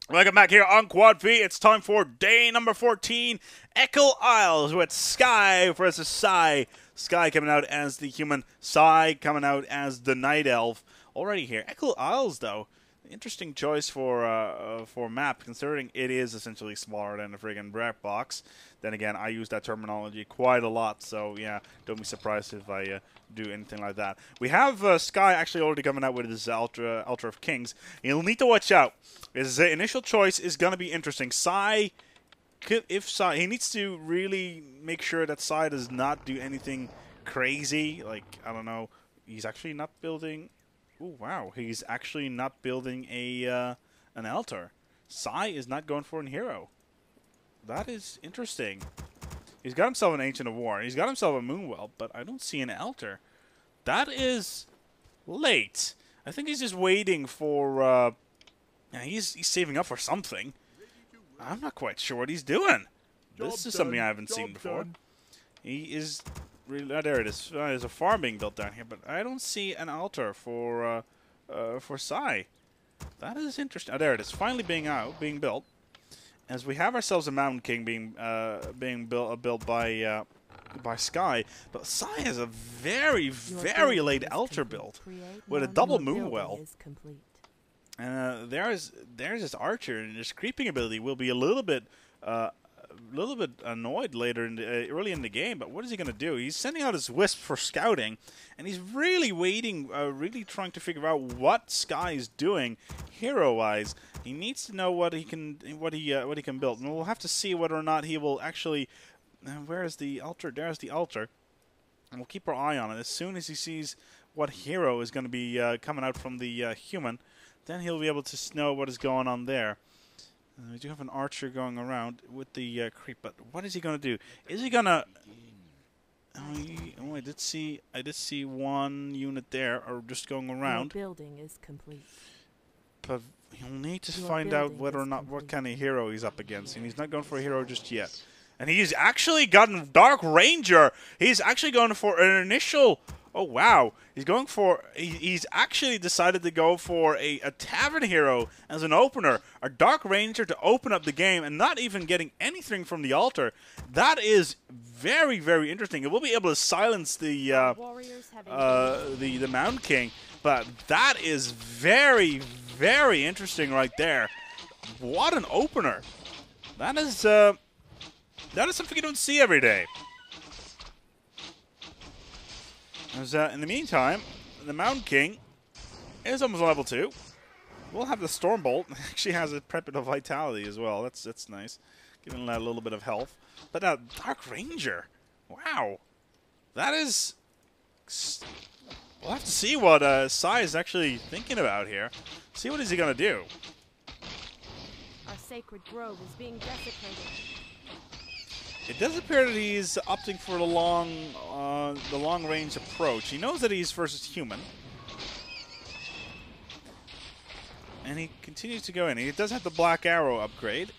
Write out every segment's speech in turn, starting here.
Welcome back here on Quad V. It's time for day number 14. Echo Isles with Sky versus Psy. Sky coming out as the human, Psy coming out as the night elf. Already here. Echo Isles, though, interesting choice for map, considering it is essentially smaller than a friggin' bread box. Then again, I use that terminology quite a lot, so yeah, don't be surprised if I do anything like that. We have Sky actually already coming out with his Ultra of Kings. You'll need to watch out. His initial choice is going to be interesting. Psy, he needs to really make sure that Psy does not do anything crazy. Like, I don't know, he's actually not building... Oh wow, he's actually not building an altar. Psy is not going for an hero. That is interesting. He's got himself an Ancient of War. He's got himself a Moonwell, but I don't see an altar. That is late. I think he's just waiting for... yeah, he's saving up for something. I'm not quite sure what he's doing. This is something I haven't seen before. He is... Really, there it is. There's a farm being built down here, but I don't see an altar for Psy. That is interesting. Oh, there it is. Finally being built. As we have ourselves a Mountain King being built by Sky, but Psy has a very late altar build with a double Moonwell. And there's this archer, and his creeping ability will be a little bit annoyed later early in the game, but what is he going to do? He's sending out his wisp for scouting, and he's really waiting, really trying to figure out what Sky is doing hero-wise. He needs to know what he can build, and we'll have to see whether or not he will actually. Where is the altar? There's the altar, and we'll keep our eye on it. As soon as he sees what hero is going to be coming out from the human, then he'll be able to know what is going on there. We do have an archer going around with the creep, but what is he going to do? Is he going to... Oh, I did see one unit there, or just going around. Your building is complete. But he'll need to find out whether or not what kind of hero he's up against, and he's not going for a hero just yet. And he's actually gotten Dark Ranger. He's actually going for an initial... Oh, wow. He's actually decided to go for a Tavern Hero as an opener. A Dark Ranger to open up the game and not even getting anything from the altar. That is very, very interesting. It will be able to silence the Mountain King. But that is very, very interesting right there. What an opener. That is something you don't see every day. As, in the meantime, the Mountain King is almost level 2. We'll have the Stormbolt. Actually has a Prepit of Vitality as well. That's nice. Giving that a little bit of health. But Dark Ranger. Wow. That is... We'll have to see what Psy is actually thinking about here. See what is he going to do. Our sacred grove is being desecrated. It does appear that he's opting for the long-range approach. He knows that he's versus human. And he continues to go in. He does have the Black Arrow upgrade.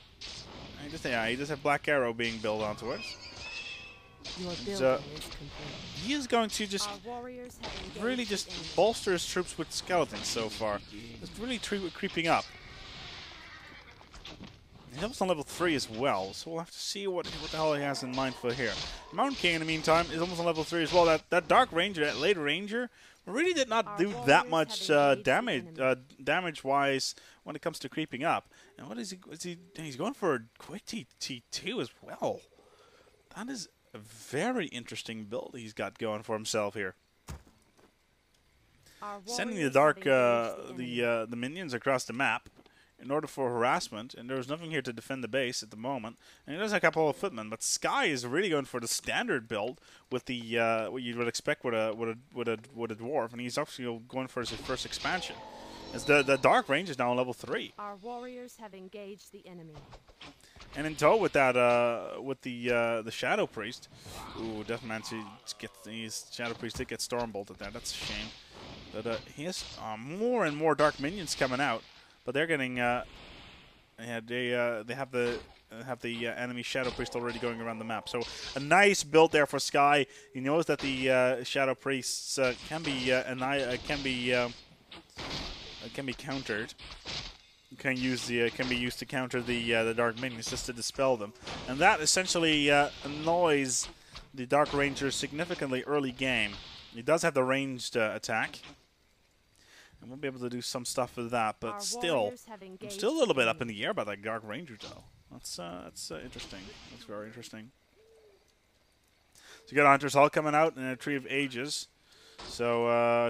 He does have Black Arrow being built onto it. So he is going to just really just bolster his troops with skeletons so far. It's really creeping up. He's almost on level 3 as well, so we'll have to see what the hell he has in mind for here. Mountain King, in the meantime, is almost on level 3 as well. That Dark Ranger, that late Ranger, really did not do that much damage-wise when it comes to creeping up. And what is he? He's going for a quick T2 as well. That is a very interesting build he's got going for himself here. Sending the minions across the map in order for harassment, and there's nothing here to defend the base at the moment. And he does have a couple of footmen, but Sky is really going for the standard build with the what you would expect with a dwarf, and he's actually going for his first expansion. As the Dark Range is now on level 3. Our warriors have engaged the enemy. And in tow with that the Shadow Priest. Ooh, Deathmancy gets Shadow Priest did get Stormbolted there. That's a shame. But he has more and more Dark Minions coming out. But they're getting, they have the enemy Shadow Priest already going around the map. So a nice build there for Sky. He knows that the Shadow Priests can be countered. can be used to counter the Dark Minions, just to dispel them, and that essentially annoys the Dark Ranger significantly early game. He does have the ranged attack, and we'll be able to do some stuff with that, but Our still, warriors have I'm engaged still a little bit the up in the air about that Dark Ranger, though. That's interesting. That's very interesting. So you got Hunter's Hall coming out and a Tree of Ages. So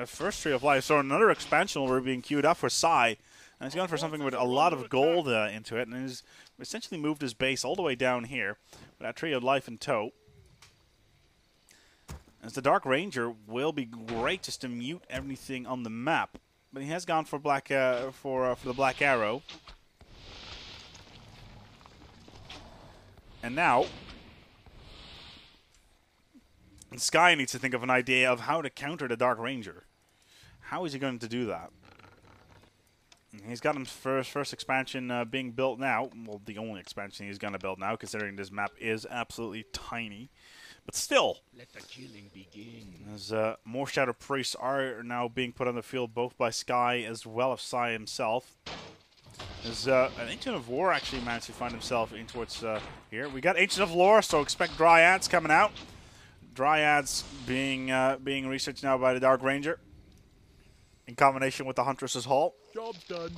first Tree of Life. So another expansion we're being queued up for Sai. And he's going for something with a lot of gold into it, and he's essentially moved his base all the way down here with that Tree of Life in tow. As the Dark Ranger will be great just to mute everything on the map, but he has gone for black for the Black Arrow. And now, Sky needs to think of an idea of how to counter the Dark Ranger. How is he going to do that? He's got his first expansion being built now. Well, the only expansion he's going to build now, considering this map is absolutely tiny. But still, let the killing begin. As more Shadow Priests are now being put on the field, both by Sky as well as Sai himself. As an Ancient of War actually managed to find himself in towards here. We got Ancient of Lore, so expect Dryads coming out. Dryads being researched now by the Dark Ranger, in combination with the Huntress's Hall. Job's done.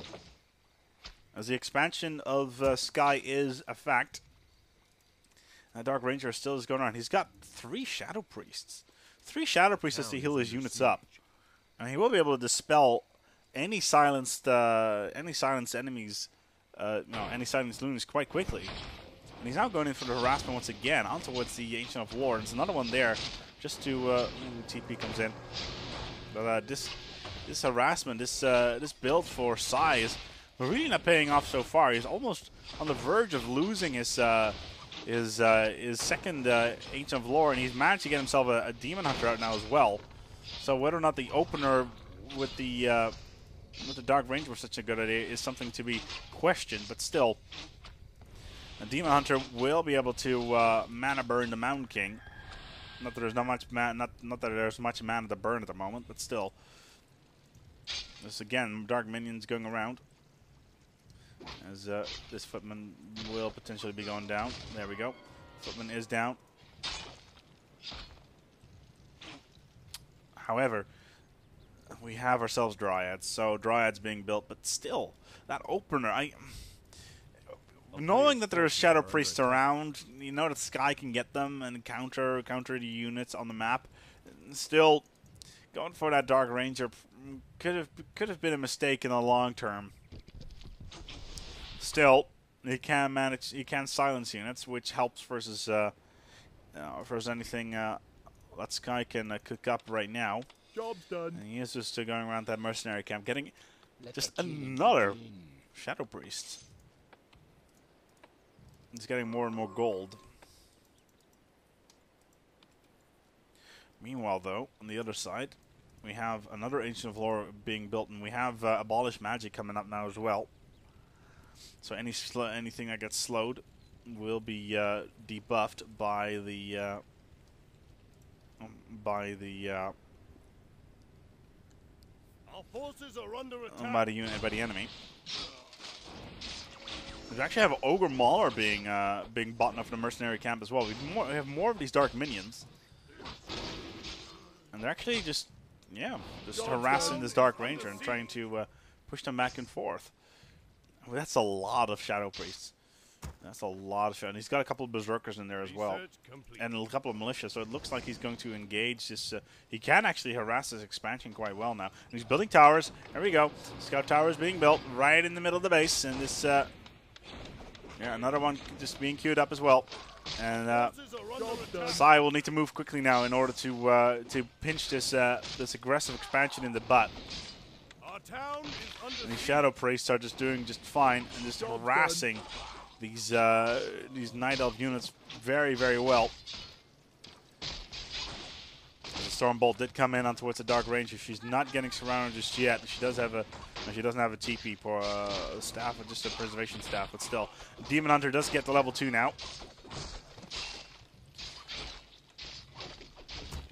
As the expansion of Sky is a fact, Dark Ranger still is going on. He's got 3 Shadow Priests. 3 Shadow Priests to heal his units up. And he will be able to dispel any silenced enemies, any silenced loons quite quickly. And he's now going in for the harassment once again, on towards the Ancient of War. There's another one there, just to TP comes in. But this harassment, this build for Sai is really not paying off so far. He's almost on the verge of losing his second Ancient of Lore, and he's managed to get himself a Demon Hunter out now as well. So whether or not the opener with the Dark Ranger was such a good idea is something to be questioned, but still, a Demon Hunter will be able to mana burn the Mountain King. Not that there's not much not that there's much mana to burn at the moment, but still. This again, Dark Minions going around. As this Footman will potentially be going down. There we go. Footman is down. However, we have ourselves Dryads, so Dryads being built, but still, that opener, knowing that there's Shadow Priests around, you know that Sky can get them and counter the units on the map. Still, going for that Dark Ranger could have been a mistake in the long term. Still, he can silence units, which helps versus anything that Sky can cook up right now. Job's done. And he is just going around that mercenary camp, getting just another Shadow Priest. He's getting more and more gold. Meanwhile, though, on the other side, we have another Ancient of Lore being built, and we have Abolish Magic coming up now as well. So anything that gets slowed will be debuffed by the Our forces are under attack. by the enemy. We actually have Ogre Mauler being bought up for the mercenary camp as well. We have more of these Dark Minions, and they're actually just harassing this Dark Ranger and trying to push them back and forth. Well, that's a lot of Shadow Priests. That's a lot of Shadow. And he's got a couple of Berserkers in there as well, and a couple of Militia. So it looks like he's going to engage this. He can actually harass this expansion quite well now. And he's building towers. There we go. Scout towers being built right in the middle of the base, and this. Another one just being queued up as well. And Sai will need to move quickly now in order to pinch this aggressive expansion in the butt. And these Shadow Priests are just doing just fine and just harassing these Night Elf units very, very well. The Stormbolt did come in on towards the Dark Ranger. She's not getting surrounded just yet. She doesn't have a TP for a staff, or just a preservation staff, but still. Demon Hunter does get to level 2 now.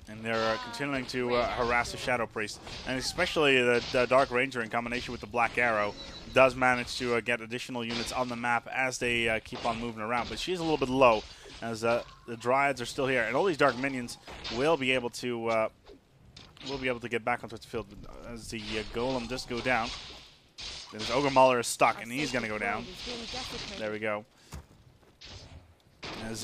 And they're continuing to harass the Shadow Priest, and especially the Dark Ranger in combination with the Black Arrow does manage to get additional units on the map as they keep on moving around. But she's a little bit low as the Dryads are still here. And all these Dark Minions will be able to get back onto the field as the Golem does go down. There's Ogre Mauler is stuck, and he's going to go down. There we go.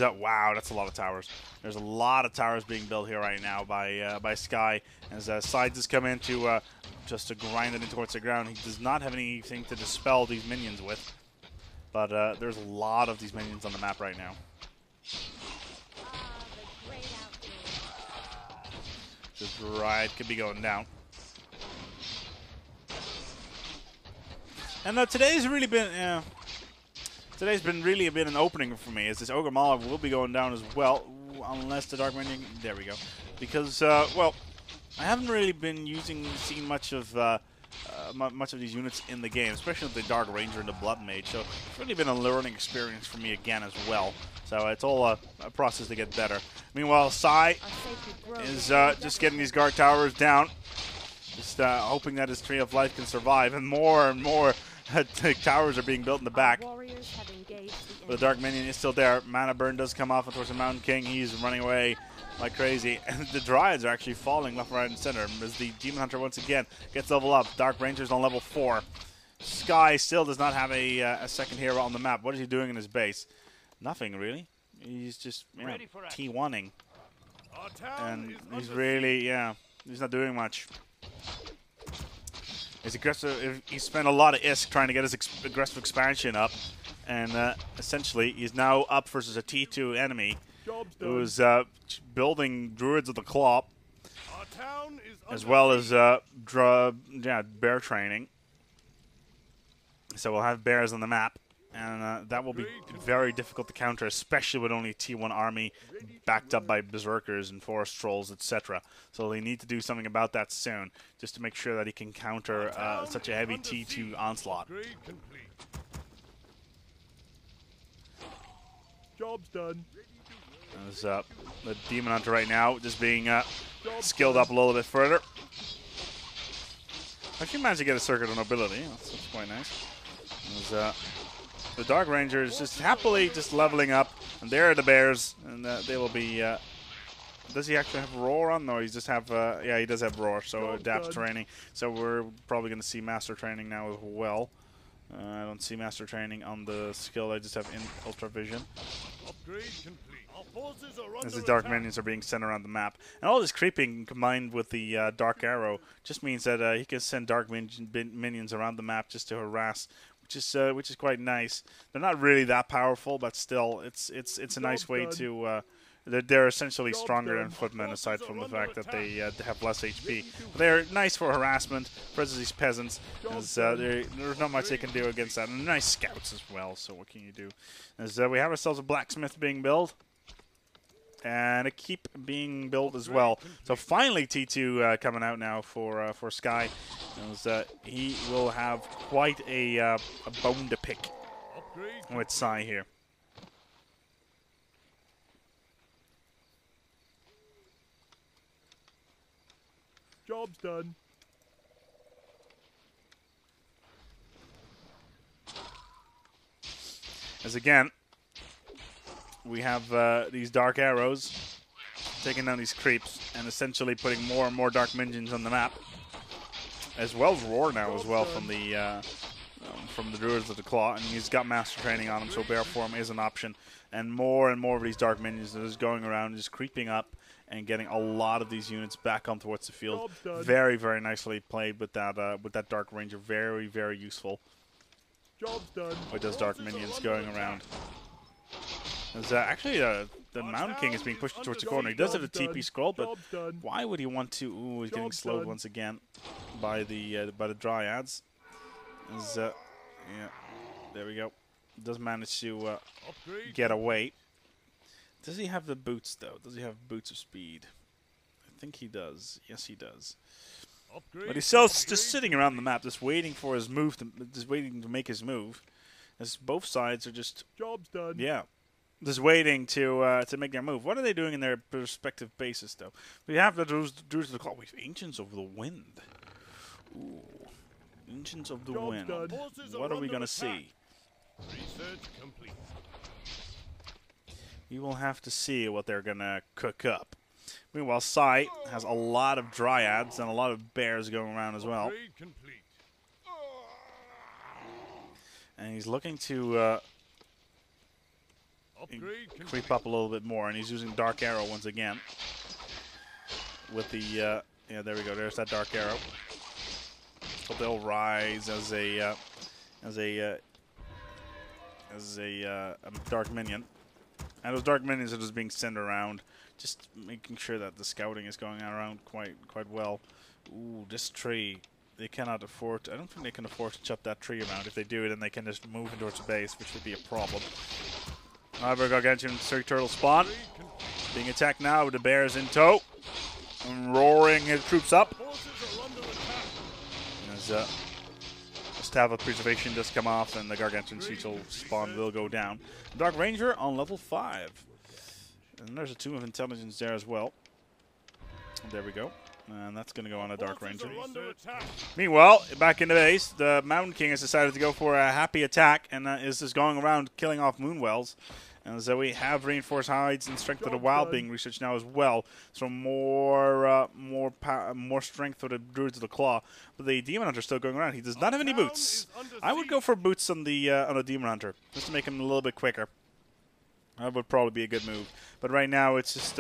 Wow, that's a lot of towers. There's a lot of towers being built here right now by Sky. As Side does come in to just to grind it in towards the ground. He does not have anything to dispel these minions with. But there's a lot of these minions on the map right now. The Dryad could be going down. And today's really been... Today's been really a bit an opening for me, as this Ogre Mauler will be going down as well, unless the Dark Minion... There we go. Because, well, I haven't really been seen much of these units in the game, especially the Dark Ranger and the Blood Mage, so it's really been a learning experience for me again as well. So it's all a process to get better. Meanwhile, Sai is just getting these guard towers down, just hoping that his Tree of Life can survive, and more towers are being built in the back. But the Dark Minion is still there. Mana Burn does come off towards the Mountain King. He's running away like crazy. And the Dryads are actually falling left, right, and center as the Demon Hunter once again gets leveled up. Dark Ranger's on level 4. Sky still does not have a second hero on the map. What is he doing in his base? Nothing, really. He's just T1ing. And he's really, he's not doing much. He's aggressive. He spent a lot of ISK trying to get his aggressive expansion up. And essentially, he's now up versus a T2 enemy who's building Druids of the Claw, as well as bear training. So we'll have bears on the map, and that will be very difficult to counter, especially with only a T1 army backed up by Berserkers and Forest Trolls, etc. So they need to do something about that soon, just to make sure that he can counter such a heavy T2 onslaught. Job's done. There's the Demon Hunter right now just being skilled up a little bit further. Actually managed to get a Circuit of Nobility. That's quite nice. There's, the Dark Ranger is just happily just leveling up. And there are the bears. And they will be... does he actually have Roar on? No, he just have... yeah, he does have Roar, so Adapt Training. So we're probably going to see Master Training now as well. I don't see Master Training on the skill. I just have Ultra Vision. Upgrade complete. Our forces are as the Dark Minions are being sent around the map. And all this creeping combined with the Dark Arrow just means that he can send Dark Minions around the map just to harass, which is quite nice. They're not really that powerful, but still, it's a nice way to... They're essentially stronger than footmen, aside from the fact that they have less HP. But they're nice for harassment versus these peasants, as there's not much they can do against that. And nice scouts as well, so what can you do? As we have ourselves a blacksmith being built, and a keep being built as well. So finally T2 coming out now for Sky, as he will have quite a bone to pick with Sai here. Job's done. As again, we have these Dark Arrows taking down these creeps and essentially putting more and more Dark Minions on the map, as well as Roar now as well from the Druids of the Claw, and he's got Master Training on him, so Bear Form is an option. And more of these Dark Minions are just going around, just creeping up and getting a lot of these units back on towards the field. Very, very nicely played with that Dark Ranger. Very, very useful. Job's done. With those Dark Minions going around. There's actually the Mountain King is being pushed towards the corner. He does have a TP scroll, but why would he want to? Ooh, he's getting slowed once again by the Dryads. Yeah, there we go. Does manage to get away. Does he have the boots, though? Does he have boots of speed? I think he does. Yes, he does. But he's still just sitting around the map, just waiting for his move, just waiting to make his move. As both sides are just... Job's done. Yeah. Just waiting to make their move. What are they doing in their respective bases, though? We have the Druids of the Claw. We have Ancients of the Wind. Ooh. Engines of the Job Wind. done. Forces What are are we under going to attack. see? Research complete. We will have to see what they're going to cook up. Meanwhile, Sai has a lot of dryads and a lot of bears going around as well. Upgrade complete. And he's looking to Upgrade complete. creep up a little bit more, and he's using Dark Arrow once again. With the, yeah, there we go. There's that Dark Arrow. So they'll rise as a Dark Minion. And those Dark Minions are just being sent around, just making sure that the scouting is going around quite well. Ooh, this tree. They cannot afford. I don't think they can afford to chop that tree around. If they do, then they can just move into its base, which would be a problem. However, Gargantuan Sea Turtle spawn. Being attacked now with the bears in tow. And roaring his troops up. Forces are under attack. As Staff of Preservation does come off, and the Gargantuan Sea Turtle spawn will go down. Dark Ranger on level 5. And there's a Tomb of Intelligence there as well. There we go. And that's going to go on a Dark Ranger. Meanwhile, back in the base, the Mountain King has decided to go for a happy attack and is just going around killing off Moonwells. And so we have reinforced hides and strength of the wild being researched now as well. So more strength for the Druids of the Claw. But the Demon Hunter is still going around. He does not have any boots. I would go for boots on the Demon Hunter just to make him a little bit quicker. That would probably be a good move. But right now it's just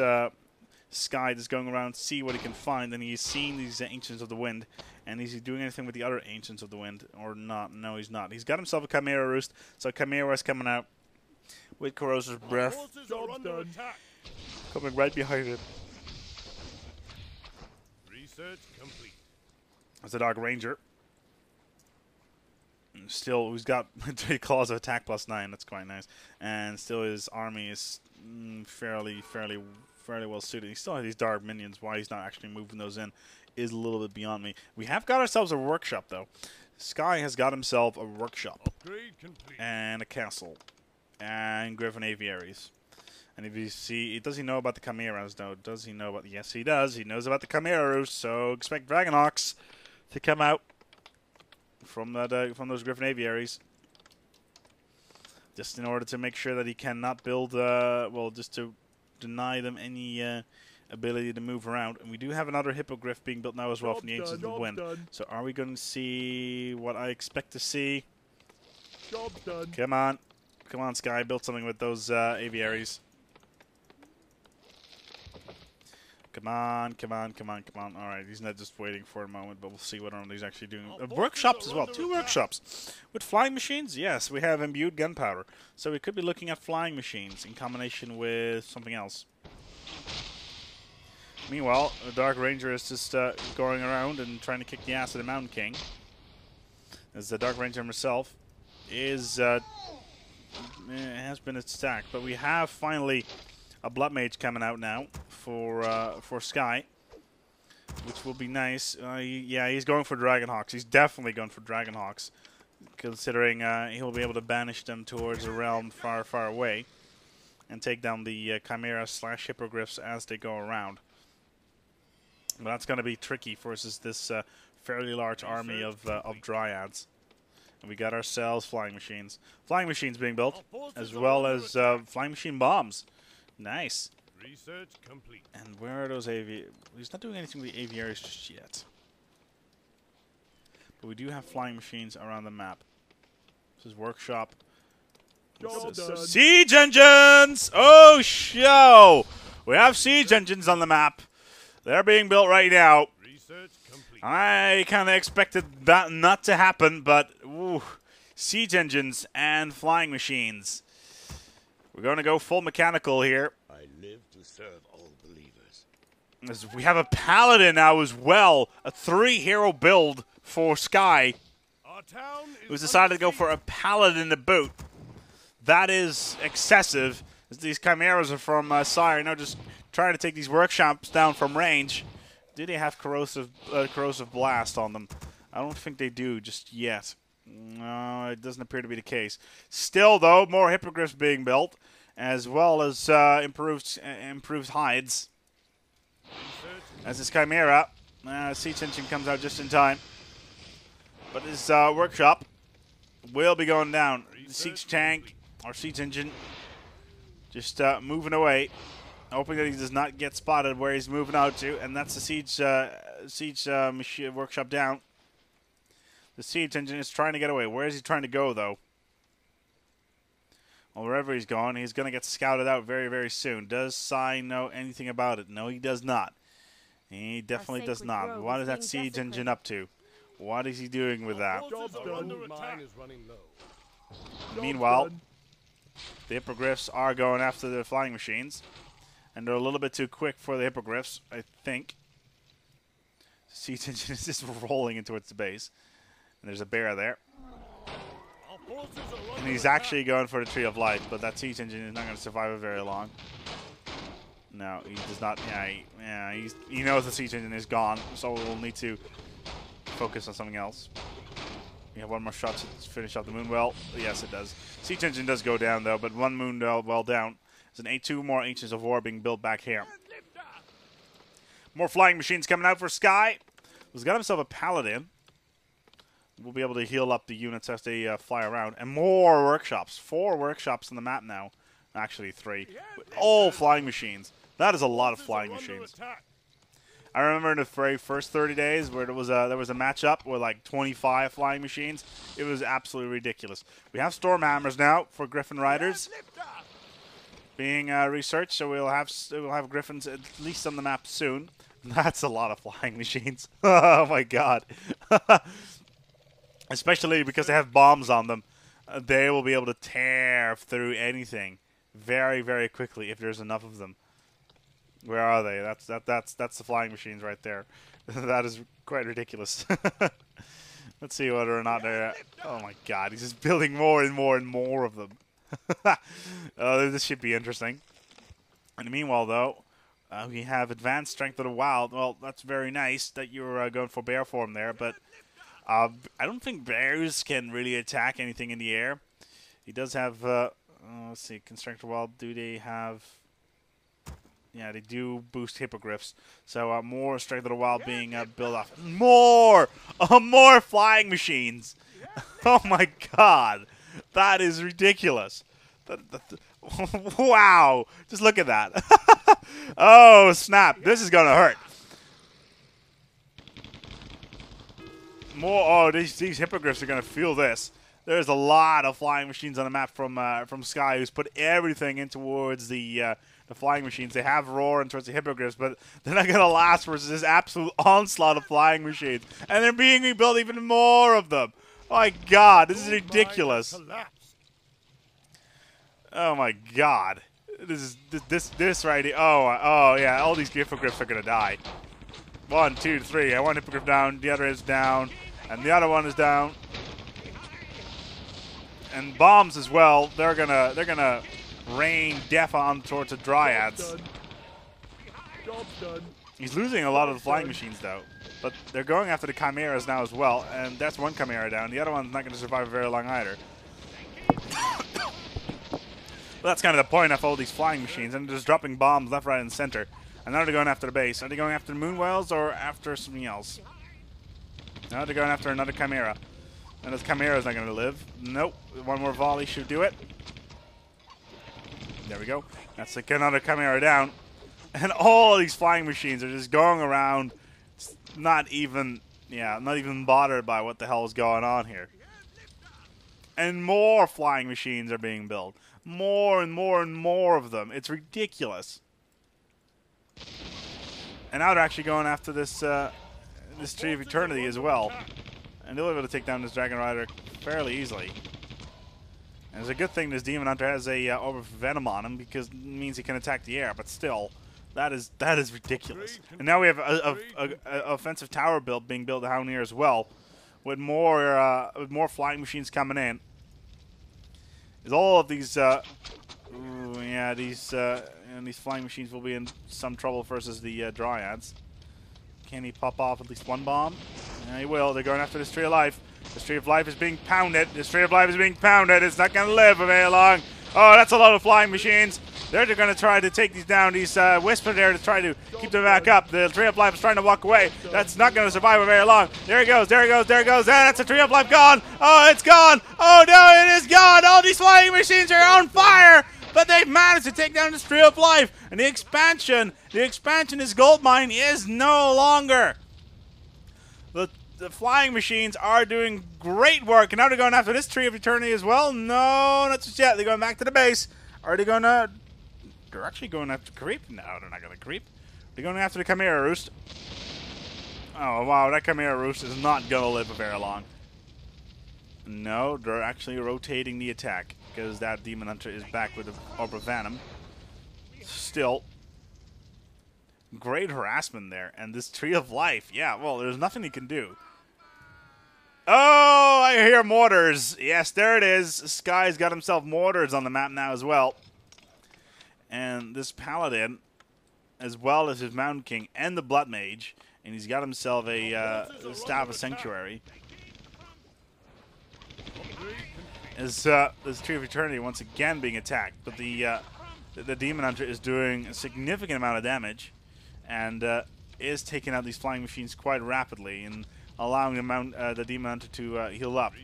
Sky just going around, see what he can find, and he's seeing these Ancients of the Wind. And is he doing anything with the other Ancients of the Wind or not? No, he's not. He's got himself a Chimera Roost, so Chimera is coming out with Corrosive Breath coming right behind him. Research complete. That's a Dark Ranger. And still, he's got 3 claws of attack +9. That's quite nice. And still, his army is fairly well suited. He still has these Dark Minions. Why he's not actually moving those in is a little bit beyond me. We have got ourselves a workshop, though. Sky has got himself a workshop. Upgrade complete. And a castle. And Griffin Aviaries. And if you see, does he know about the Chimeras, though? Does he know about, yes he does. He knows about the Chimeras, so expect Dragonhawks to come out from those Griffin Aviaries. Just in order to make sure that he cannot build, well, just to deny them any ability to move around. And we do have another Hippogriff being built now as well from the Ancients of the Wind. So are we going to see what I expect to see? Job done. Come on. Come on, Sky. Build something with those aviaries. Come on, come on, come on, come on. All right, he's not just waiting for a moment, but we'll see what he's actually doing. Workshops as well. 2 workshops. With flying machines, yes, we have imbued gunpowder. So we could be looking at flying machines in combination with something else. Meanwhile, the Dark Ranger is just going around and trying to kick the ass of the Mountain King. As the Dark Ranger himself is has been attacked, but we have finally a Blood Mage coming out now for Sky, which will be nice. Yeah, he's going for Dragonhawks. He's definitely going for Dragonhawks, considering he'll be able to banish them towards a realm far, far away and take down the Chimera / Hippogriffs as they go around. But that's going to be tricky versus this fairly large army of Dryads. And we got ourselves flying machines. Flying machines being built, as well as flying machine bombs. Nice. Research complete. And where are those He's not doing anything with the aviaries just yet. But we do have flying machines around the map. This is workshop. Job done. Siege engines! Oh, show! We have siege engines on the map. They're being built right now. Research complete. I kind of expected that not to happen, but ooh, siege engines and flying machines. We're going to go full mechanical here. I live to serve all believers. As we have a paladin now as well, a 3-hero build for Sky, Our town is who's decided to go under for a paladin to boot. That is excessive, as these chimeras are from Sire, now just trying to take these workshops down from range. Do they have corrosive blast on them? I don't think they do just yet. No, it doesn't appear to be the case. Still, though, more hippogriffs being built, as well as improved hides. As this chimera, siege engine comes out just in time. But his workshop will be going down. The siege tank, or siege engine, just moving away, hoping that he does not get spotted where he's moving out to, and that's the siege machine workshop down. The siege engine is trying to get away. Where is he trying to go, though? Well, wherever he's going, he's going to get scouted out very, very soon. Does Sai know anything about it? No, he does not. He definitely does not. What is that siege engine up to? What is he doing with that? Meanwhile, the hippogriffs are going after the flying machines. And they're a little bit too quick for the hippogriffs, I think. The siege engine is just rolling into its base. And there's a bear there. And he's actually going for the Tree of Life, but that siege engine is not going to survive it very long. No, he does not. Yeah, he knows the siege engine is gone, so we'll need to focus on something else. We have one more shot to finish off the moon well. Yes, it does. Siege engine does go down, though, but one moon well down. There's an 2 more Ancients of War being built back here. More flying machines coming out for Sky. He's got himself a Paladin. We'll be able to heal up the units as they fly around. And more workshops. 4 workshops on the map now. Actually, 3. With all flying machines. That is a lot of flying machines. I remember in the very first 30 days where there was a matchup with like 25 flying machines. It was absolutely ridiculous. We have Storm Hammers now for Griffin Riders being researched, so we'll have Griffins at least on the map soon. That's a lot of flying machines. Oh my god. Especially because they have bombs on them. They will be able to tear through anything very, very quickly if there's enough of them. Where are they? That's the flying machines right there. That is quite ridiculous. Let's see whether or not they're... Oh my god, he's just building more and more and more of them. This should be interesting. And meanwhile, though, we have Advanced Strength of the Wild. Well, that's very nice that you're going for bear form there, but I don't think bears can really attack anything in the air. He does have... let's see, Constrictor Wild, do they have... Yeah, they do boost hippogriffs. So more Strength of the Wild being built off. More! More flying machines! Oh my god! That is ridiculous. Wow! Just look at that. Oh, snap. This is going to hurt. More. Oh, these hippogriffs are going to feel this. There's a lot of flying machines on the map from Sky, who's put everything in towards the flying machines. They have roar and towards the hippogriffs, but they're not going to last versus this absolute onslaught of flying machines. And they're being rebuilt even more of them. Oh my god, this is ridiculous. Oh my god. This right here. Oh yeah, all these hippogriffs are going to die. 1, 2, 3. One hippogriff down, the other is down, and the other one is down. And bombs as well. They're gonna rain death on towards the dryads. He's losing a lot of the flying machines though, but they're going after the chimeras now as well. And that's one chimera down. The other one's not going to survive very long either. But that's kind of the point of all these flying machines, and they're just dropping bombs left, right, and center. And now they're going after the base. Are they going after the moonwells or after something else? No, they're going after another chimera. And this chimera's not going to live. Nope. One more volley should do it. There we go. That's like another chimera down. And all these flying machines are just going around, not even bothered by what the hell is going on here. And more flying machines are being built. More and more and more of them. It's ridiculous. And now they're actually going after this this Tree of Eternity as well. And they'll be able to take down this Dragon Rider fairly easily. And it's a good thing this Demon Hunter has a Orb of Venom on him, because it means he can attack the air, but still, that is ridiculous. And now we have a offensive tower build being built down here as well, with more flying machines coming in. Is all of these these flying machines will be in some trouble versus the Dryads. Can he pop off at least one bomb? Yeah, he will. They're going after this Tree of Life. This Tree of Life is being pounded. This Tree of Life is being pounded. It's not going to live for very long. Oh, that's a lot of flying machines. They're going to try to take these down. These Whisper there to try to keep them back up. The Tree of Life is trying to walk away. That's not going to survive for very long. There he goes, there he goes, there he goes. That's the Tree of Life gone. Oh, it's gone. Oh, no, it is gone. All these flying machines are on fire. But they've managed to take down this Tree of Life. And the expansion is gold mine is no longer. The flying machines are doing great work. And now they're going after this Tree of Eternity as well. No, not just yet. They're going back to the base. Are they going to... They're actually going after creep. No, they're not going to creep. They're going after the Chimera Roost. Oh, wow. That Chimera Roost is not going to live for very long. No, they're actually rotating the attack. Because that Demon Hunter is back with the Orb of Venom. Still... Great harassment there. And this Tree of Life. Yeah, well, there's nothing he can do. Oh, I hear mortars. Yes, there it is. Sky's got himself mortars on the map now as well. And this Paladin, as well as his Mountain King and the Blood Mage, and he's got himself a Staff of Sanctuary. This Tree of Eternity once again being attacked, but the Demon Hunter is doing a significant amount of damage, and is taking out these flying machines quite rapidly and allowing the Demon Hunter to heal up,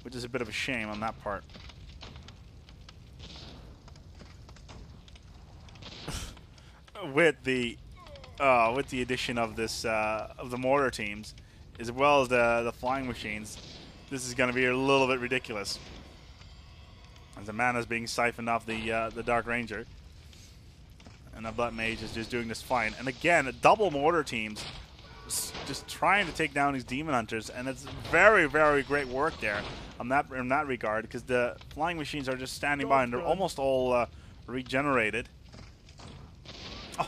which is a bit of a shame on that part. With the addition of this of the mortar teams, as well as the flying machines, this is going to be a little bit ridiculous. As the mana is being siphoned off the Dark Ranger, and the Blood Mage is just doing this fine. And again, double mortar teams, just trying to take down these Demon Hunters, and it's very, very great work there in that regard, because the flying machines are just standing by and they're almost all regenerated.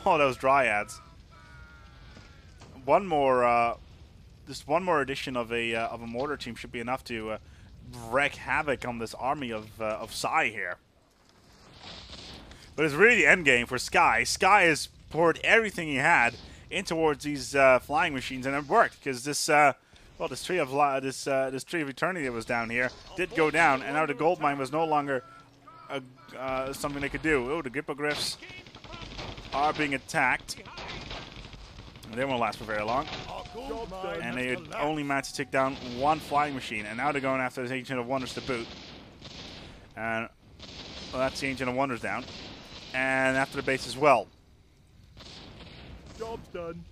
Oh, those Dryads. One more, just one more addition of a mortar team should be enough to wreak havoc on this army of Psy here. But it's really the end game for Sky. Sky has poured everything he had in towards these flying machines, and it worked, because this well, this tree of Eternity that was down here did go down, and now the gold mine was no longer something they could do. Oh, the Hippogriffs are being attacked. They won't last for very long. And they only managed to take down one flying machine, and now they're going after this Ancient of Wonders to boot. And well, that's the Ancient of Wonders down. And after the base as well. Job's done.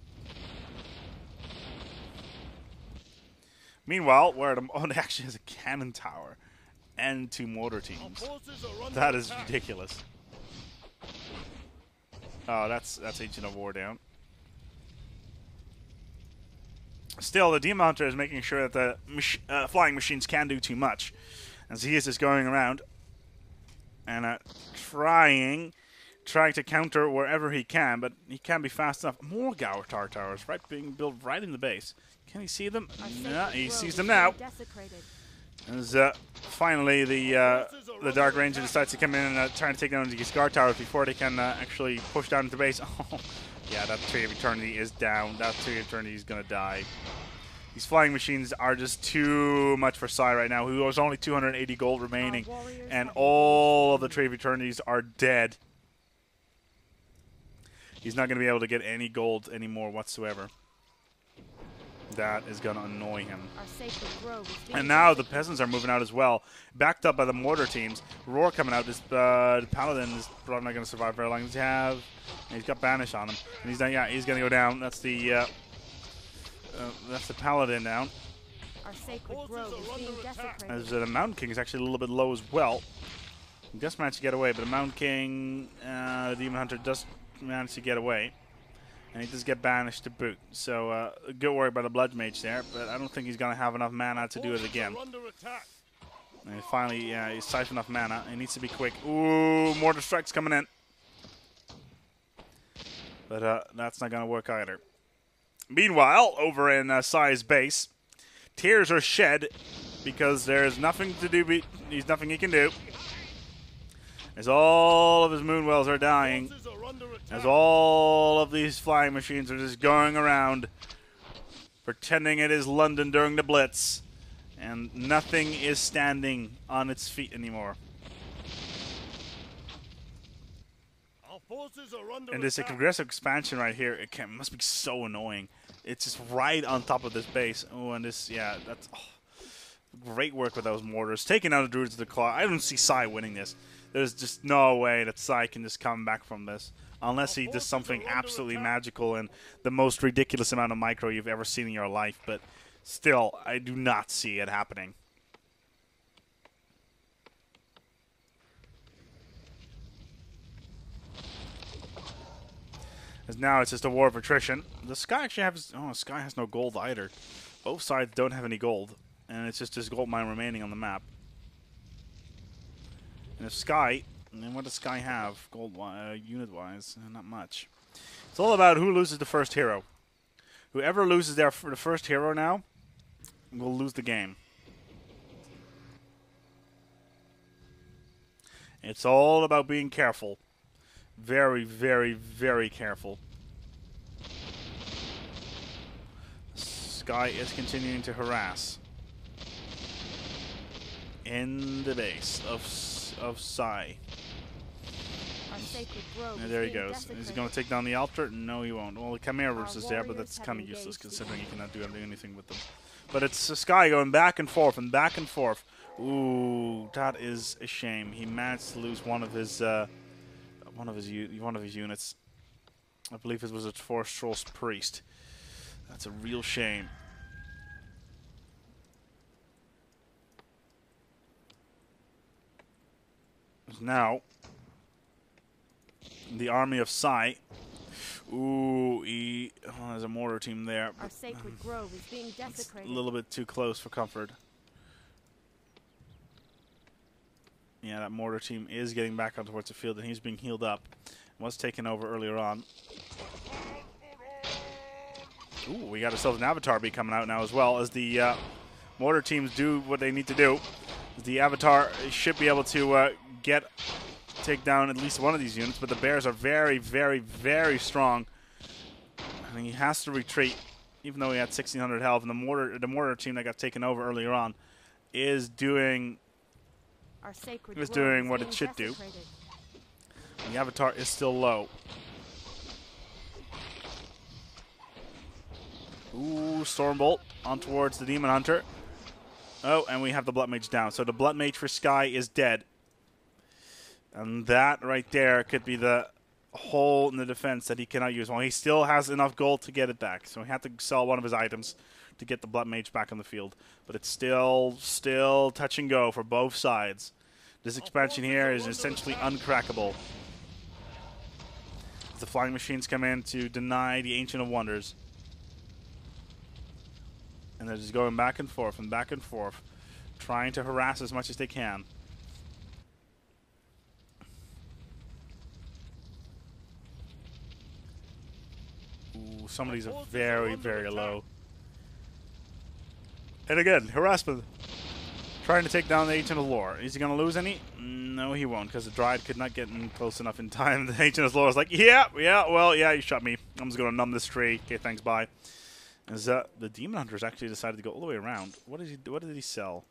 Meanwhile, where it actually has a cannon tower and two mortar teams. That is ridiculous. Oh, that's Ancient of War down. Still, the Demon Hunter is making sure that the flying machines can't do too much, as he is just going around and trying to counter wherever he can, but he can't be fast enough. More Gautar towers, being built right in the base. Can he see them? No, he sees them now. As finally the Dark Ranger decides to come in and try to take down the Scar towers before they can actually push down into base. Oh, yeah, that Tree of Eternity is down. That Tree of Eternity is going to die. These flying machines are just too much for Sai right now, who has only 280 gold remaining, and all of the Tree of Eternities are dead. He's not going to be able to get any gold anymore whatsoever. That is going to annoy him. And now the peasants are moving out as well, backed up by the mortar teams. Roar coming out. This Paladin is probably not going to survive very long. He's got Banish on him, and he's done. Yeah, he's going to go down. That's the Paladin down. As the Mountain King is actually a little bit low as well. He just managed to get away, but the Mountain King, the Demon Hunter, does manage to get away. And he does get banished to boot. So, good work by the Blood Mage there, but I don't think he's going to have enough mana to do it again. And finally, yeah, he's siphoned enough mana. He needs to be quick. Ooh, Mortar Strike's coming in. But that's not going to work either. Meanwhile, over in Sai's base, tears are shed because there's nothing to do. There's nothing he can do. As all of his Moonwells are dying. As all of these flying machines are just going around pretending it is London during the Blitz, and nothing is standing on its feet anymore. forces are under And this attack. aggressive expansion right here, must be so annoying. It's just right on top of this base. Oh, and this, yeah, that's great work with those mortars. Taking out the Druids of the Claw. I don't see Sai winning this. There's just no way that Sai can just come back from this. Unless he does something absolutely magical and the most ridiculous amount of micro you've ever seen in your life. But still, I do not see it happening. As now it's just a war of attrition. The Sky actually has... Oh, Sky has no gold either. Both sides don't have any gold. And it's just this gold mine remaining on the map. And if Sky... And what does Sky have, unit-wise? Not much. It's all about who loses the first hero. Whoever loses the first hero now will lose the game. It's all about being careful. Very, very, very careful. Sky is continuing to harass. In the base of Sai. And there he goes. Is he going to take down the altar? No, he won't. Well, the Chimera Roots is there, but that's kind of useless considering you cannot do anything with them. But it's Sky going back and forth and back and forth. Ooh, that is a shame. He managed to lose one of his units. I believe it was a Forest Trolls Priest. That's a real shame. Now, the army of Sai. Ooh, there's a mortar team there. Our sacred grove is being desecrated. A little bit too close for comfort. Yeah, that mortar team is getting back out towards the field, and he's being healed up. Was taken over earlier on. Ooh, we got ourselves an Avatar bee coming out now as well, as the mortar teams do what they need to do. The Avatar should be able to take down at least one of these units, but the Bears are very, very, very strong. And he has to retreat, even though he had 1,600 health. And the mortar team that got taken over earlier on is doing what it should do. And the Avatar is still low. Ooh, Stormbolt on towards the Demon Hunter. Oh, and we have the Blood Mage down. So the Blood Mage for Sky is dead. And that right there could be the hole in the defense that he cannot use. Well, he still has enough gold to get it back. So he had to sell one of his items to get the Blood Mage back on the field. But it's still touch and go for both sides. This expansion here is essentially uncrackable. As the flying machines come in to deny the Ancient of Wonders. And they're just going back and forth, trying to harass as much as they can. Ooh, some of these are very, very low. And again, harassment. Trying to take down the Ancient of Lore. Is he going to lose any? No, he won't, because the Dryad could not get in close enough in time. The Ancient of Lore is like, yeah, you shot me. I'm just going to numb this tree. Okay, thanks, bye. As the Demon Hunters actually decided to go all the way around. What did he sell?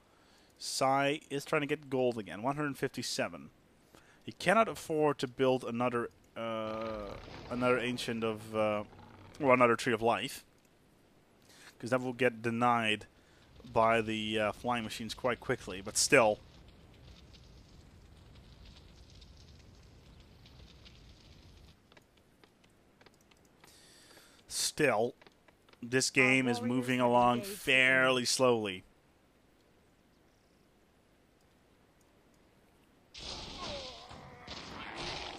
Sai is trying to get gold again. 157. He cannot afford to build another Ancient of, or another Tree of Life, because that will get denied by the flying machines quite quickly. But still, this game is moving along fairly slowly.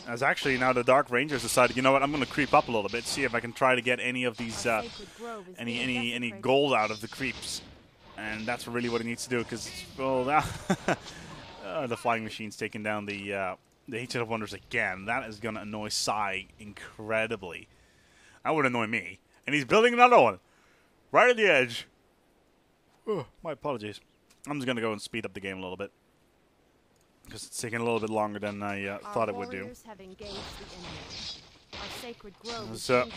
As actually now the Dark Rangers decided, you know what, I'm going to creep up a little bit, see if I can try to get any of these, any gold out of the creeps. And that's really what he needs to do, because, well, now the flying machine's taking down the Ancient of Wonders again. That is going to annoy Sai incredibly. That would annoy me. And he's building another one. Right at the edge. Oh, my apologies. I'm just going to go and speed up the game a little bit, because it's taking a little bit longer than I thought it would do. So,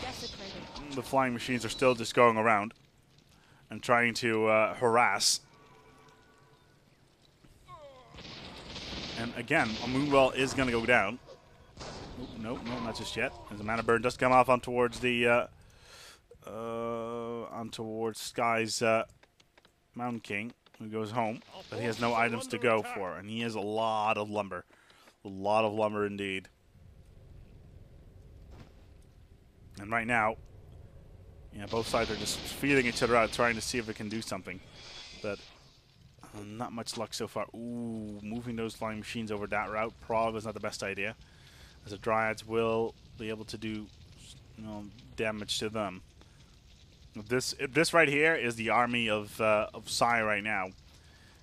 the flying machines are still just going around and trying to harass. And again, a Moonwell is going to go down. No, not just yet. As the mana burn does come off on towards the on towards Sky's Mountain King, who goes home, but he has no items to go for, and he has a lot of lumber. A lot of lumber indeed. And right now, yeah, both sides are just feeling each other out, trying to see if they can do something. But not much luck so far. Ooh, moving those flying machines over that route probably is not the best idea, as the Dryads will be able to do, you know, damage to them. This right here is the army of Sai right now. You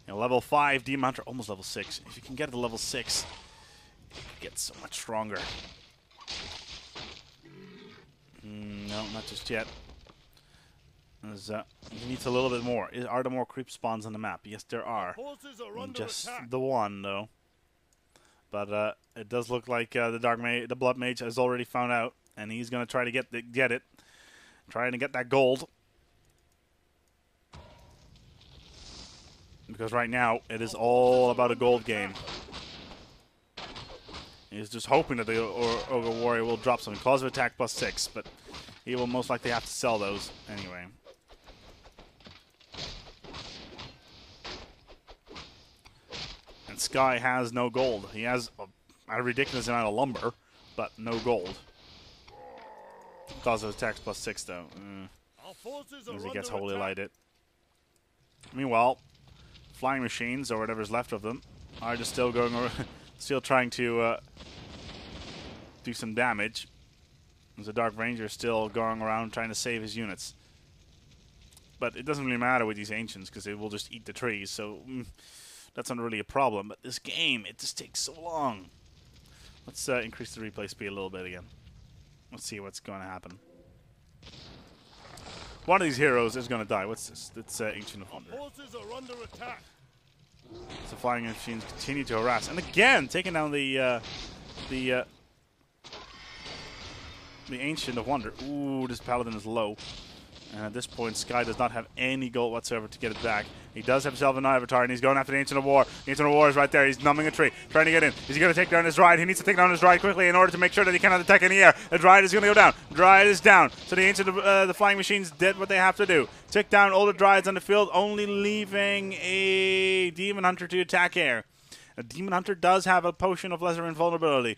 know, level 5 Demon Hunter, almost level 6. If you can get to level 6, you get so much stronger. No, not just yet. He needs a little bit more. Are there more creep spawns on the map? Yes, there are. Just the one, though. But it does look like the Blood Mage has already found out, and he's going to try to get it. Trying to get that gold. Because right now, it is all about a gold game. He's just hoping that the Ogre Warrior will drop something. Cause of attack +6, but he will most likely have to sell those anyway. And Sky has no gold. He has a ridiculous amount of lumber, but no gold. Cause of attacks +6 though. As he gets Holy Lighted. Meanwhile, flying machines, or whatever's left of them, are just still going over, still trying to do some damage. As the Dark Ranger is still going around trying to save his units. But it doesn't really matter with these Ancients, because they will just eat the trees, so that's not really a problem. But this game, it just takes so long. Let's increase the replay speed a little bit again. Let's see what's going to happen. One of these heroes is going to die. What's this? It's Ancient of Wonder. Forces are under attack. So flying machines continue to harass, and again taking down the Ancient of Wonder. Ooh, this Paladin is low, and at this point, Sky does not have any gold whatsoever to get it back. He does have himself an Avatar, and he's going after the Ancient of War. The Ancient of War is right there. He's numbing a tree, trying to get in. Is he going to take down his Dryad? He needs to take down his Dryad quickly in order to make sure that he cannot attack in the air. The Dryad is going to go down. Dryad is down. So the Ancient of the flying machines did what they have to do. Take down all the Dryads on the field, only leaving a Demon Hunter to attack air. A Demon Hunter does have a potion of lesser invulnerability,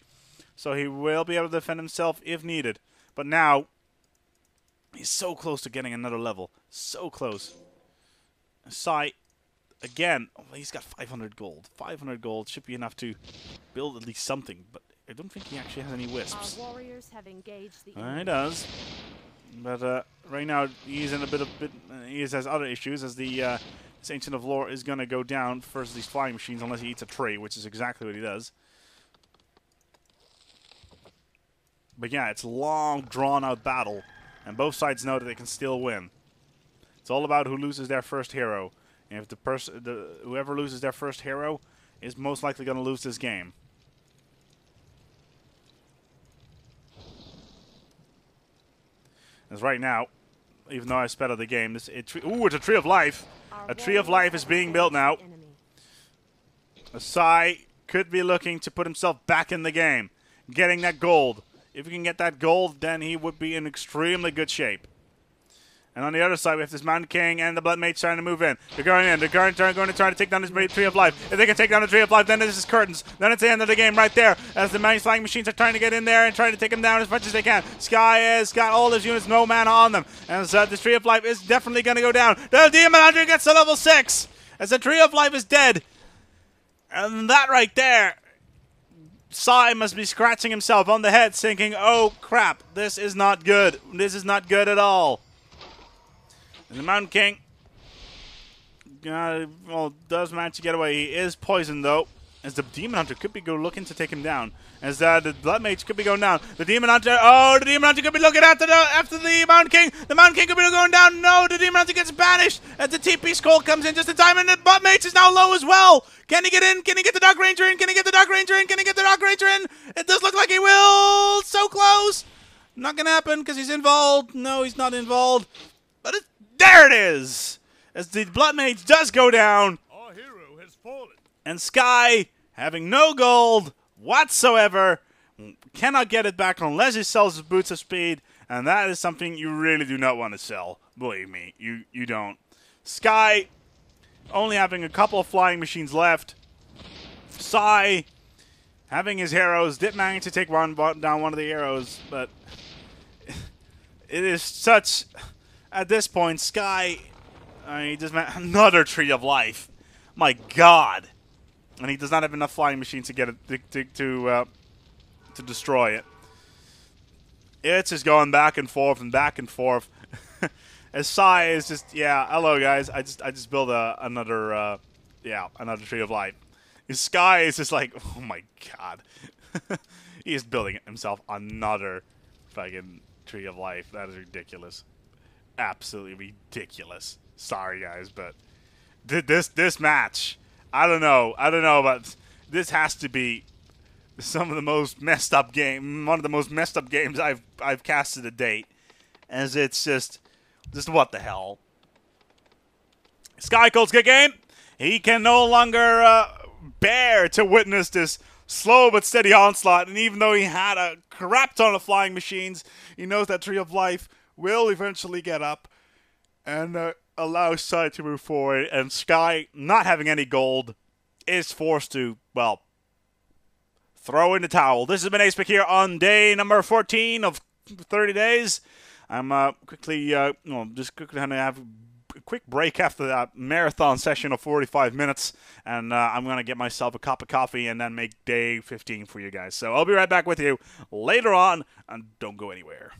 so he will be able to defend himself if needed. But now, he's so close to getting another level. So close. Sai, again, he's got 500 gold. 500 gold should be enough to build at least something, but I don't think he actually has any wisps. Our warriors have engaged the He does. But right now, he's in he has other issues, as the this Ancient of Lore is going to go down first these flying machines, unless he eats a tree, which is exactly what he does. But yeah, it's a long, drawn-out battle, and both sides know that they can still win. It's all about who loses their first hero. And if whoever loses their first hero is most likely going to lose this game. As right now, even though I sped up the game, it's a Tree of Life. A Tree of Life is being built now. Sai could be looking to put himself back in the game, getting that gold. If he can get that gold, then he would be in extremely good shape. And on the other side, we have this Mountain King and the Blood Mage trying to move in. They're going in. They're going to try to take down this Tree of Life. If they can take down the Tree of Life, then this is curtains. Then it's the end of the game right there, as the flying machines are trying to get in there and trying to take him down as much as they can. Sky has got all his units, no mana on them. And so this Tree of Life is definitely going to go down. The Demon Hunter gets to level 6, as the Tree of Life is dead. And that right there, Sai must be scratching himself on the head, thinking, oh crap, this is not good. This is not good at all. And the Mountain King does manage to get away. He is poisoned, though, as the Demon Hunter could be looking to take him down. As the Blood Mage could be going down. The Demon Hunter, the Demon Hunter could be looking after the Mountain King. The Mountain King could be going down. No, the Demon Hunter gets banished as the TP Skull comes in just in time, and the Blood Mage is now low as well. Can he get in? Can he get the Dark Ranger in? Can he get the Dark Ranger in? Can he get the Dark Ranger in? It does look like he will. So close. Not going to happen because he's involved. No, he's not involved. But there it is. As the Blood Mage does go down. Our hero has fallen. And Sky, having no gold whatsoever, Cannot get it back unless he sells his boots of speed, and that is something you really do not want to sell. Believe me, you don't. Sky, only having a couple of flying machines left. Sai, having his arrows, did manage to take down one of the arrows, but it is such... At this point, Sky, he does another Tree of Life. My God. And he does not have enough flying machines to get it to destroy it. It's just going back and forth and back and forth. As Sai is just, yeah, hello guys. I just built another Tree of Life. His Sky is just like, oh my God. He is building himself another fucking Tree of Life. That is ridiculous. Absolutely ridiculous. Sorry guys, but this match, I don't know, but this has to be one of the most messed up games I've casted to date, as it's just what the hell. Sky calls good game. He can no longer bear to witness this slow but steady onslaught, and even though he had a crap ton of flying machines, he knows that Tree of Life will eventually get up and allow Sai to move forward, and Sky, not having any gold, is forced to, well, throw in the towel. This has been Acepic here on day number 14 of 30 days. I'm quickly going to have a quick break after that marathon session of 45 minutes, and I'm going to get myself a cup of coffee and then make day 15 for you guys. So I'll be right back with you later on, and don't go anywhere.